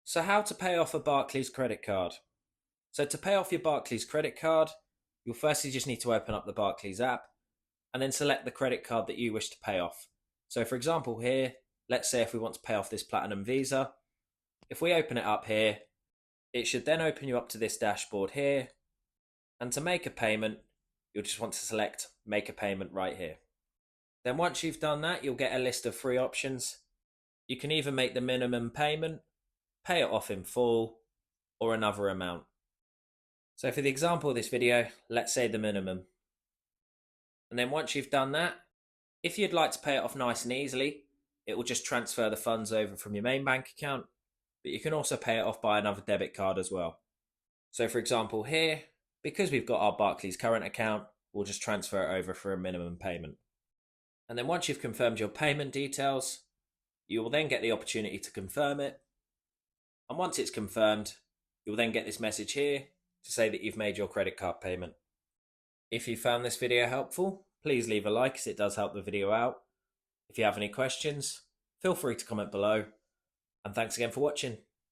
So how to pay off a Barclays credit card. So to pay off your Barclays credit card, you'll firstly just need to open up the Barclays app and then select the credit card that you wish to pay off. So for example here, let's say if we want to pay off this Platinum Visa, if we open it up here, it should then open you up to this dashboard here. And to make a payment, you'll just want to select make a payment right here. Then once you've done that, you'll get a list of three options. You can either make the minimum payment, pay it off in full, or another amount. So for the example of this video, let's say the minimum. And then once you've done that, if you'd like to pay it off nice and easily, it will just transfer the funds over from your main bank account, but you can also pay it off by another debit card as well. So for example here, because we've got our Barclays current account, we'll just transfer it over for a minimum payment. And then once you've confirmed your payment details, you will then get the opportunity to confirm it. And once it's confirmed, you'll then get this message here to say that you've made your credit card payment. If you found this video helpful, please leave a like as it does help the video out. If you have any questions, feel free to comment below. And thanks again for watching.